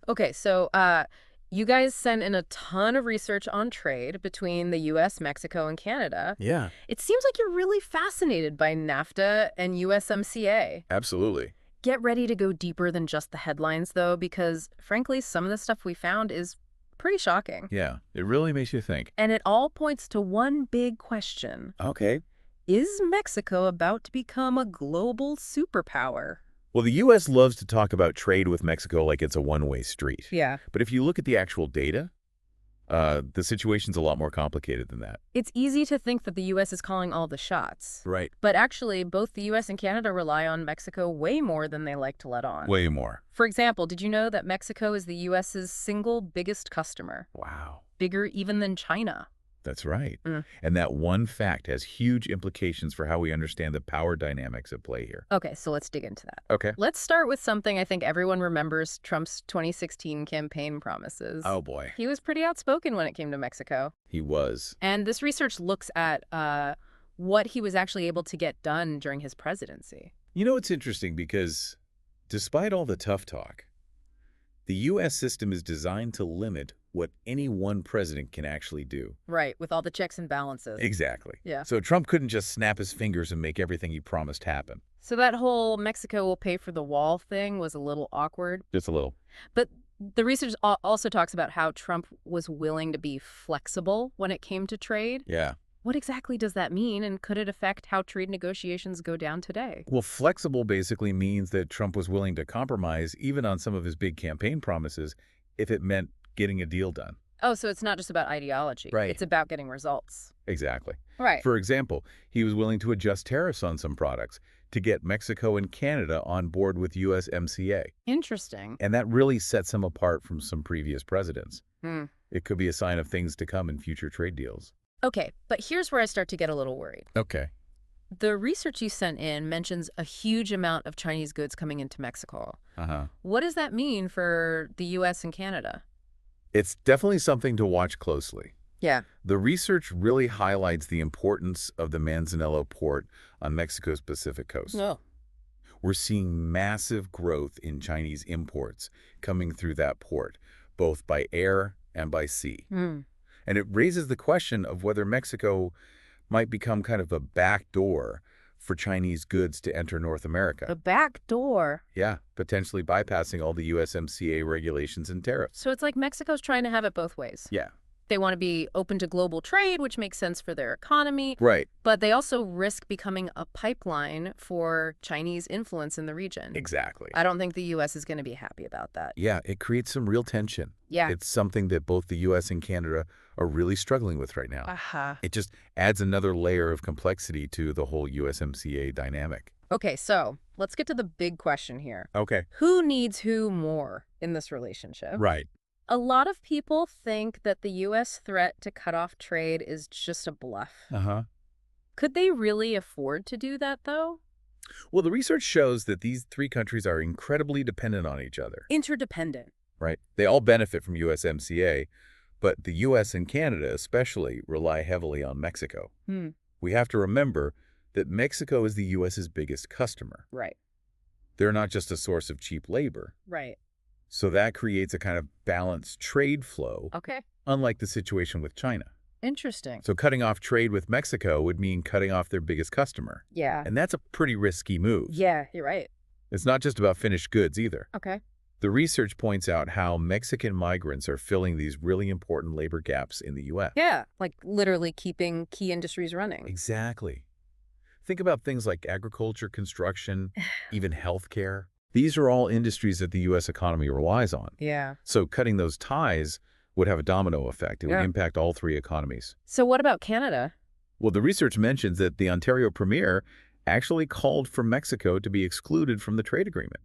Okay, so you guys sent in a ton of research on trade between the US, Mexico, and Canada. Yeah, It seems like you're really fascinated by NAFTA and USMCA. absolutely. Get ready to go deeper than just the headlines, though, because frankly, some of the stuff we found is pretty shocking. Yeah, it really makes you think. And it all points to one big question. Okay. Is Mexico about to become a global superpower? Well, the U.S. loves to talk about trade with Mexico like it's a one-way street. Yeah. But if you look at the actual data, the situation's a lot more complicated than that. It's easy to think that the U.S. is calling all the shots. Right. But actually, both the U.S. and Canada rely on Mexico way more than they like to let on. Way more. For example, did you know that Mexico is the U.S.'s single biggest customer? Wow. Bigger even than China. That's right. Mm. And that one fact has huge implications for how we understand the power dynamics at play here. Okay, so let's dig into that. Okay. Let's start with something I think everyone remembers: Trump's 2016 campaign promises. Oh, boy. He was pretty outspoken when it came to Mexico. He was. And this research looks at what he was actually able to get done during his presidency. You know, it's interesting because despite all the tough talk, the U.S. system is designed to limit what any one president can actually do. Right, with all the checks and balances. Exactly. Yeah. So Trump couldn't just snap his fingers and make everything he promised happen. So that whole Mexico will pay for the wall thing was a little awkward. Just a little. But the research also talks about how Trump was willing to be flexible when it came to trade. Yeah. What exactly does that mean, and could it affect how trade negotiations go down today? Well, flexible basically means that Trump was willing to compromise even on some of his big campaign promises if it meant getting a deal done. Oh, so it's not just about ideology. Right. It's about getting results. Exactly. Right. For example, he was willing to adjust tariffs on some products to get Mexico and Canada on board with USMCA. Interesting. And that really sets him apart from some previous presidents. Hmm. It could be a sign of things to come in future trade deals. Okay, but here's where I start to get a little worried. Okay. The research you sent in mentions a huge amount of Chinese goods coming into Mexico. Uh-huh. What does that mean for the U.S. and Canada? It's definitely something to watch closely. Yeah. The research really highlights the importance of the Manzanillo port on Mexico's Pacific coast. No. We're seeing massive growth in Chinese imports coming through that port, both by air and by sea. Hmm. And it raises the question of whether Mexico might become kind of a back door for Chinese goods to enter North America. The back door. Yeah, potentially bypassing all the USMCA regulations and tariffs. So it's like Mexico's trying to have it both ways. Yeah, They want to be open to global trade, which makes sense for their economy, right. but they also risk becoming a pipeline for Chinese influence in the region. Exactly. I don't think the U.S. is going to be happy about that. Yeah, it creates some real tension. Yeah. It's something that both the U.S. and Canada are really struggling with right now. Aha. It just adds another layer of complexity to the whole USMCA dynamic. Okay, so let's get to the big question here. Okay. Who needs who more in this relationship? Right. A lot of people think that the U.S. threat to cut off trade is just a bluff. Uh-huh. Could they really afford to do that, though? Well, the research shows that these three countries are incredibly dependent on each other. Interdependent. Right? They all benefit from USMCA, but the U.S. and Canada especially rely heavily on Mexico. Hmm. We have to remember that Mexico is the U.S.'s biggest customer. Right. They're not just a source of cheap labor. Right. So that creates a kind of balanced trade flow, Okay. unlike the situation with China. Interesting. So cutting off trade with Mexico would mean cutting off their biggest customer. Yeah. And that's a pretty risky move. Yeah, you're right. It's not just about finished goods either. Okay. The research points out how Mexican migrants are filling these really important labor gaps in the U.S. Yeah, like literally keeping key industries running. Exactly. Think about things like agriculture, construction, even healthcare. These are all industries that the U.S. economy relies on. Yeah. So cutting those ties would have a domino effect. It would Yeah. impact all three economies. So what about Canada? Well, the research mentions that the Ontario Premier actually called for Mexico to be excluded from the trade agreement.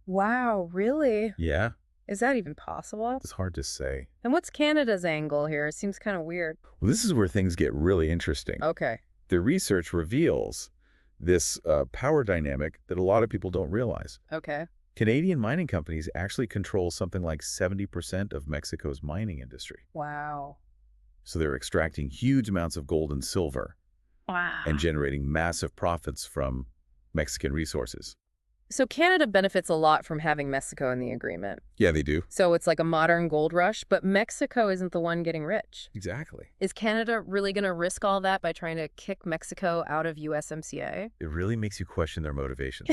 Wow, really? Yeah, Is that even possible? it's hard to say. And what's Canada's angle here? It seems kind of weird. Well, this is where things get really interesting. Okay. The research reveals this power dynamic that a lot of people don't realize. Okay. Canadian mining companies actually control something like 70% of Mexico's mining industry. Wow. So they're extracting huge amounts of gold and silver Wow. and generating massive profits from Mexican resources. So Canada benefits a lot from having Mexico in the agreement. Yeah, they do. So it's like a modern gold rush, but Mexico isn't the one getting rich. Exactly. Is Canada really going to risk all that by trying to kick Mexico out of USMCA? It really makes you question their motivations.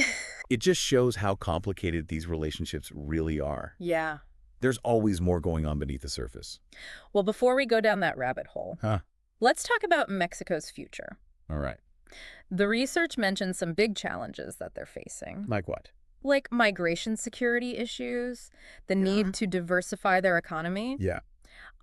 It just shows how complicated these relationships really are. Yeah. There's always more going on beneath the surface. Well, before we go down that rabbit hole, Huh. let's talk about Mexico's future. All right. The research mentions some big challenges that they're facing, Like what? like migration security issues, the need to diversify their economy. Yeah.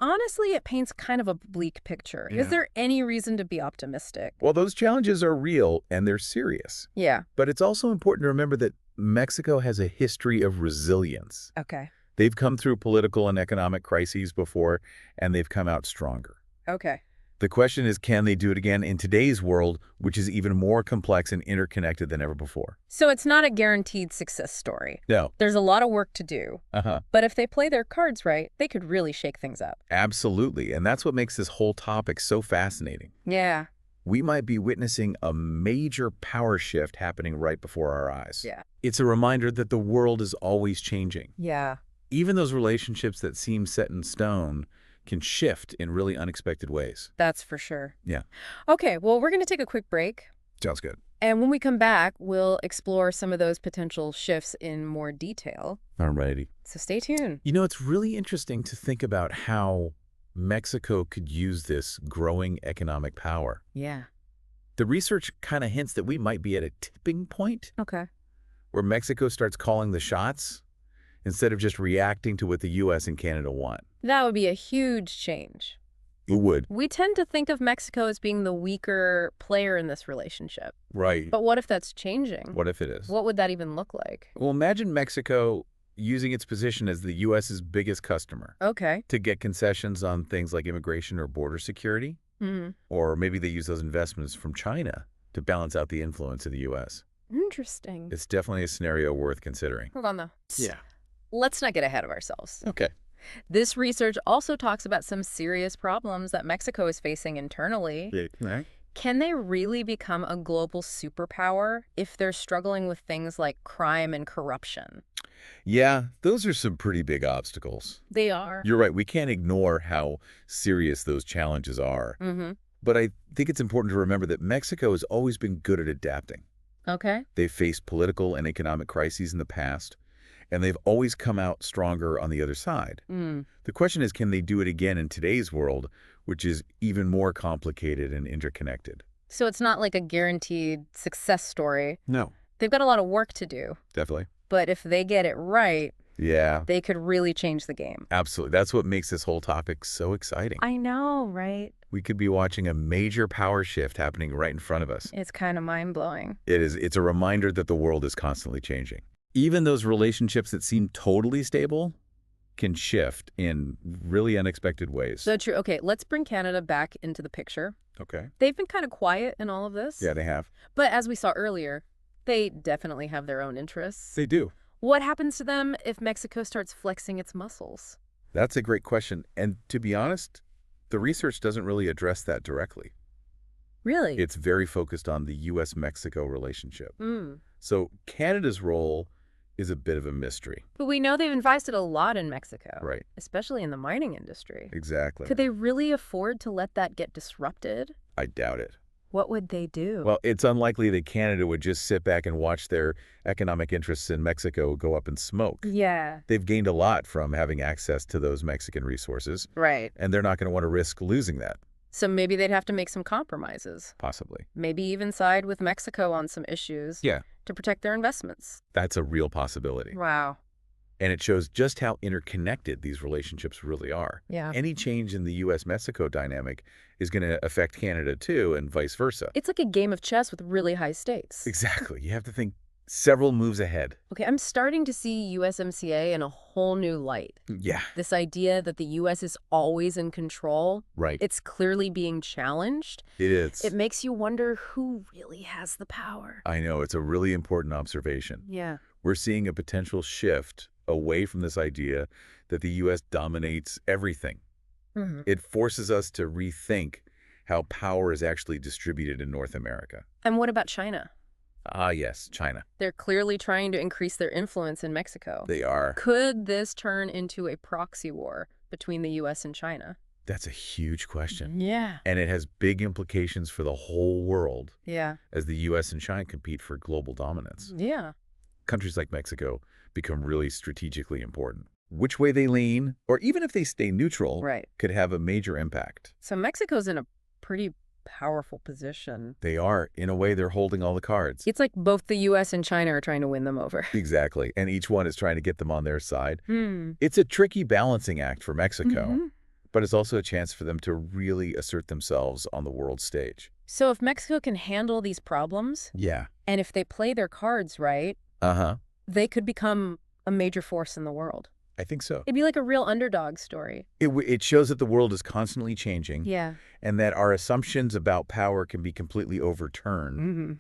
Honestly, it paints kind of a bleak picture. Is Yeah. there any reason to be optimistic? Well, those challenges are real and they're serious. Yeah. But it's also important to remember that Mexico has a history of resilience. Okay. They've come through political and economic crises before, and they've come out stronger. Okay. The question is, can they do it again in today's world, which is even more complex and interconnected than ever before? So it's not a guaranteed success story. No. There's a lot of work to do. Uh-huh. But if they play their cards right, they could really shake things up. Absolutely. And that's what makes this whole topic so fascinating. Yeah. We might be witnessing a major power shift happening right before our eyes. Yeah. It's a reminder that the world is always changing. Yeah. Even those relationships that seem set in stone can shift in really unexpected ways. That's for sure. Yeah. Okay, well, we're going to take a quick break. Sounds good. And when we come back, we'll explore some of those potential shifts in more detail. Alrighty. So stay tuned. You know, it's really interesting to think about how Mexico could use this growing economic power. Yeah. The research kind of hints that we might be at a tipping point Okay. where Mexico starts calling the shots instead of just reacting to what the U.S. and Canada want. That would be a huge change. It would. We tend to think of Mexico as being the weaker player in this relationship. Right. But what if that's changing? What if it is? What would that even look like? Well, imagine Mexico using its position as the U.S.'s biggest customer Okay. to get concessions on things like immigration or border security. Hmm. Or maybe they use those investments from China to balance out the influence of the U.S. Interesting. It's definitely a scenario worth considering. Hold on, though. Yeah. Let's not get ahead of ourselves. Okay. This research also talks about some serious problems that Mexico is facing internally. Right. Can they really become a global superpower if they're struggling with things like crime and corruption? Yeah, those are some pretty big obstacles. They are. You're right. We can't ignore how serious those challenges are. Mm-hmm. But I think it's important to remember that Mexico has always been good at adapting. Okay. They've faced political and economic crises in the past, and they've always come out stronger on the other side. Mm. The question is, can they do it again in today's world, which is even more complicated and interconnected? So it's not like a guaranteed success story. No. They've got a lot of work to do. Definitely. But if they get it right, Yeah, they could really change the game. absolutely. That's what makes this whole topic so exciting. I know, right? We could be watching a major power shift happening right in front of us. It's kind of mind-blowing. It's a reminder that the world is constantly changing. Even those relationships that seem totally stable can shift in really unexpected ways. So true. Okay, let's bring Canada back into the picture. Okay. They've been kind of quiet in all of this. Yeah, they have. But as we saw earlier, they definitely have their own interests. They do. What happens to them if Mexico starts flexing its muscles? That's a great question. And to be honest, the research doesn't really address that directly. Really? It's very focused on the U.S.-Mexico relationship. Mm. So Canada's role is a bit of a mystery. But we know they've invested a lot in Mexico. Right. Especially in the mining industry. Exactly. Could they really afford to let that get disrupted? I doubt it. What would they do? Well, it's unlikely that Canada would just sit back and watch their economic interests in Mexico go up in smoke. Yeah. They've gained a lot from having access to those Mexican resources, Right. and they're not going to want to risk losing that, So maybe they'd have to make some compromises. possibly. Maybe even side with Mexico on some issues. Yeah. To protect their investments. That's a real possibility. Wow. And it shows just how interconnected these relationships really are. Yeah. Any change in the U.S.-Mexico dynamic is going to affect Canada too, and vice versa. It's like a game of chess with really high stakes. Exactly. You have to think several moves ahead. Okay, I'm starting to see USMCA in a whole new light. Yeah. This idea that the U.S. is always in control, Right. it's clearly being challenged. It is. It makes you wonder who really has the power. I know. It's a really important observation. Yeah. We're seeing a potential shift away from this idea that the U.S. dominates everything. Mm-hmm. It forces us to rethink how power is actually distributed in North America. And what about China? Ah, yes, China. They're clearly trying to increase their influence in Mexico. They are. Could this turn into a proxy war between the U.S. and China? That's a huge question. Yeah. And it has big implications for the whole world Yeah. as the U.S. and China compete for global dominance. Yeah. Countries like Mexico become really strategically important. Which way they lean, or even if they stay neutral, Right. could have a major impact. So Mexico's in a pretty powerful position. They are. In a way, they're holding all the cards. It's like both the U.S. and China are trying to win them over. Exactly. And each one is trying to get them on their side. Hmm. It's a tricky balancing act for Mexico, Mhm. but it's also a chance for them to really assert themselves on the world stage. So if Mexico can handle these problems, Yeah. and if they play their cards right, Uh-huh. they could become a major force in the world. I think so. It'd be like a real underdog story. It shows that the world is constantly changing Yeah. and that our assumptions about power can be completely overturned. Mm-hmm.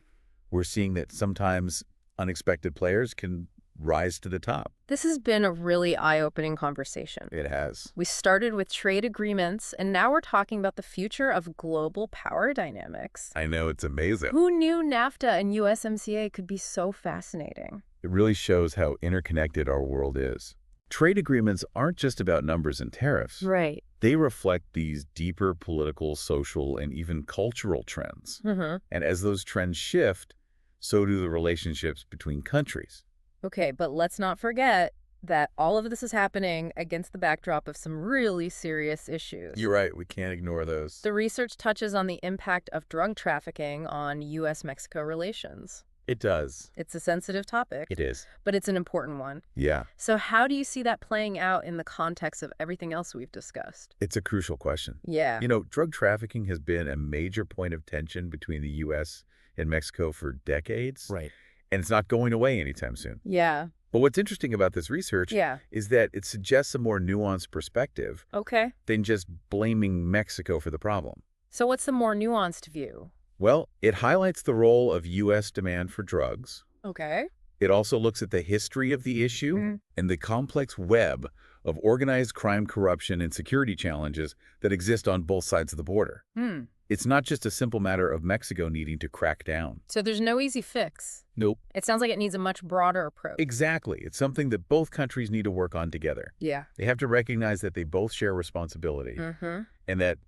We're seeing that sometimes unexpected players can rise to the top. This has been a really eye-opening conversation. It has. We started with trade agreements, and now we're talking about the future of global power dynamics. I know, it's amazing. Who knew NAFTA and USMCA could be so fascinating? It really shows how interconnected our world is. Trade agreements aren't just about numbers and tariffs. Right. They reflect these deeper political, social, and even cultural trends. Mm-hmm. And as those trends shift, so do the relationships between countries. Okay, but let's not forget that all of this is happening against the backdrop of some really serious issues. You're right. We can't ignore those. The research touches on the impact of drug trafficking on U.S.-Mexico relations. It does. It's a sensitive topic, It is. but it's an important one. Yeah. So how do you see that playing out in the context of everything else we've discussed? It's a crucial question. Yeah. You know, drug trafficking has been a major point of tension between the U.S. and Mexico for decades. Right. And it's not going away anytime soon. Yeah. But what's interesting about this research Yeah. is that it suggests a more nuanced perspective Okay. than just blaming Mexico for the problem. So what's the more nuanced view? Well, it highlights the role of U.S. demand for drugs. Okay. It also looks at the history of the issue and the complex web of organized crime, corruption, and security challenges that exist on both sides of the border. Hmm. It's not just a simple matter of Mexico needing to crack down. So there's no easy fix. Nope. It sounds like it needs a much broader approach. Exactly. It's something that both countries need to work on together. Yeah. They have to recognize that they both share responsibility Mm-hmm. and that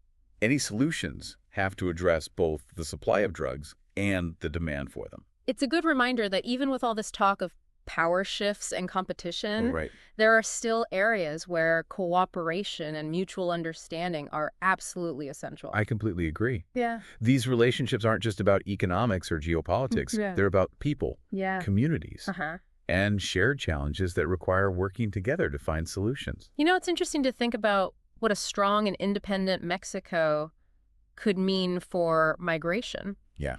any solutions have to address both the supply of drugs and the demand for them. It's a good reminder that even with all this talk of power shifts and competition, Right. there are still areas where cooperation and mutual understanding are absolutely essential. I completely agree. Yeah. These relationships aren't just about economics or geopolitics. Yeah. They're about people, Yeah. communities, Uh-huh. and shared challenges that require working together to find solutions. You know, it's interesting to think about what a strong and independent Mexico could mean for migration. Yeah.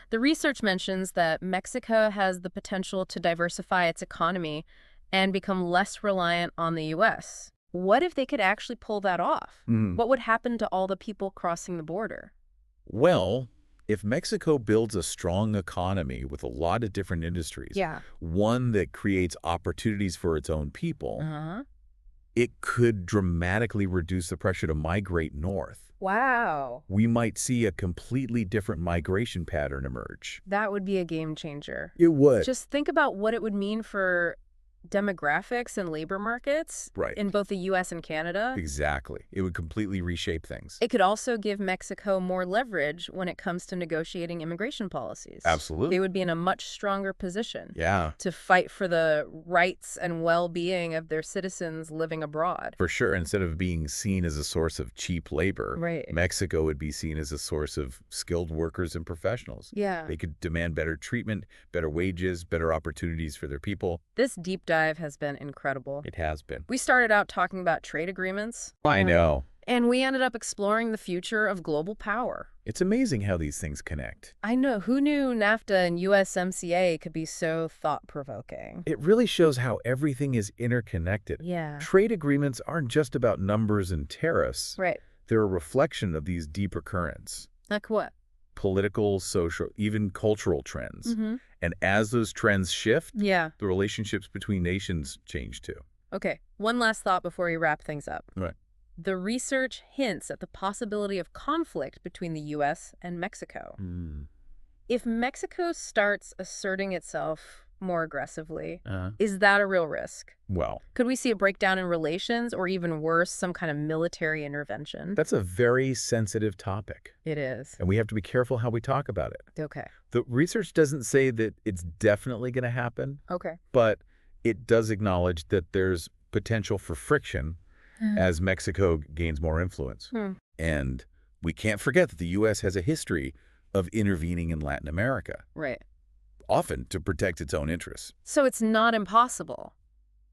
The research mentions that Mexico has the potential to diversify its economy and become less reliant on the U.S. What if they could actually pull that off? Mhm. What would happen to all the people crossing the border? Well, if Mexico builds a strong economy with a lot of different industries, Yeah. one that creates opportunities for its own people, Uh-huh. it could dramatically reduce the pressure to migrate north. Wow. We might see a completely different migration pattern emerge. That would be a game changer. It would. Just think about what it would mean for demographics and labor markets Right. in both the U.S. and Canada. Exactly. It would completely reshape things. It could also give Mexico more leverage when it comes to negotiating immigration policies. Absolutely. They would be in a much stronger position Yeah, to fight for the rights and well-being of their citizens living abroad. for sure. Instead of being seen as a source of cheap labor, Right. Mexico would be seen as a source of skilled workers and professionals. Yeah. They could demand better treatment, better wages, better opportunities for their people. This deep dive has been incredible. It has been. We started out talking about trade agreements. I know. And we ended up exploring the future of global power. It's amazing how these things connect. I know. Who knew NAFTA and USMCA could be so thought-provoking? It really shows how everything is interconnected. Yeah. Trade agreements aren't just about numbers and tariffs. Right. They're a reflection of these deeper currents. Like what? Political, social, even cultural trends. Mm-hmm. And as those trends shift, Yeah. the relationships between nations change too. Okay. One last thought before we wrap things up. Right. The research hints at the possibility of conflict between the U.S. and Mexico. If Mexico starts asserting itself more aggressively, Uh, is that a real risk? well, Could we see a breakdown in relations or even worse, some kind of military intervention? that's a very sensitive topic, It is. and we have to be careful how we talk about it. Okay. The research doesn't say that it's definitely going to happen, Okay. but it does acknowledge that there's potential for friction as Mexico gains more influence. Hmm. And we can't forget that the U.S. has a history of intervening in Latin America, Right. often to protect its own interests. So it's not impossible.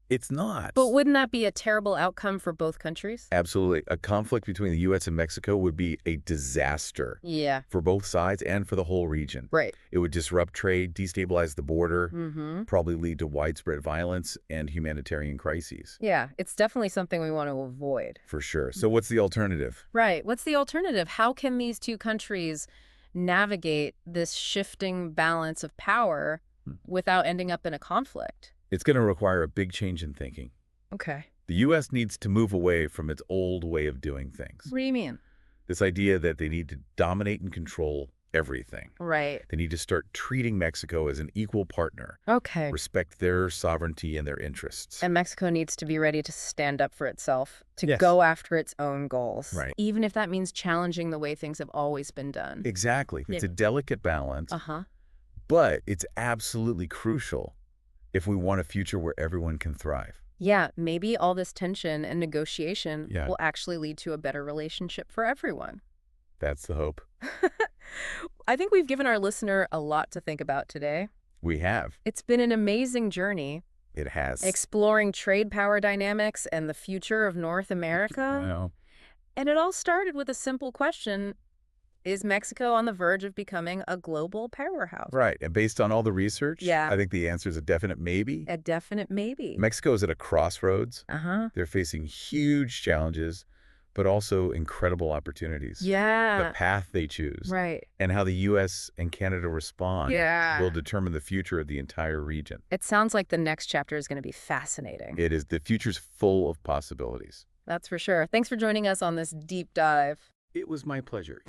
It's not. But wouldn't that be a terrible outcome for both countries? Absolutely. A conflict between the U.S. and Mexico would be a disaster Yeah. for both sides and for the whole region. Right. It would disrupt trade, destabilize the border, Mm-hmm. probably lead to widespread violence and humanitarian crises. Yeah, it's definitely something we want to avoid. For sure. So what's the alternative? Right. What's the alternative? How can these two countries navigate this shifting balance of power without ending up in a conflict? It's going to require a big change in thinking. Okay. The U.S. needs to move away from its old way of doing things. What do you mean? This idea that they need to dominate and control everything. Right. They need to start treating Mexico as an equal partner, Okay. respect their sovereignty and their interests. And Mexico needs to be ready to stand up for itself, to Yes. go after its own goals. Right. Even if that means challenging the way things have always been done. Exactly. It's a delicate balance, Uh-huh. but it's absolutely crucial if we want a future where everyone can thrive. Yeah, maybe all this tension and negotiation Yeah. will actually lead to a better relationship for everyone. That's the hope. I think we've given our listener a lot to think about today. We have. It's been an amazing journey It has. exploring trade power dynamics and the future of North America. Well, And it all started with a simple question. Is Mexico on the verge of becoming a global powerhouse? right. And based on all the research, Yeah. I think the answer is a definite maybe. A definite maybe. Mexico is at a crossroads. Uh-huh. They're facing huge challenges, but also incredible opportunities. The Yeah. path they choose Right. and how the U.S. and Canada respond Yeah. will determine the future of the entire region. It sounds like the next chapter is going to be fascinating. It is. The future's full of possibilities. That's for sure. Thanks for joining us on this deep dive. It was my pleasure.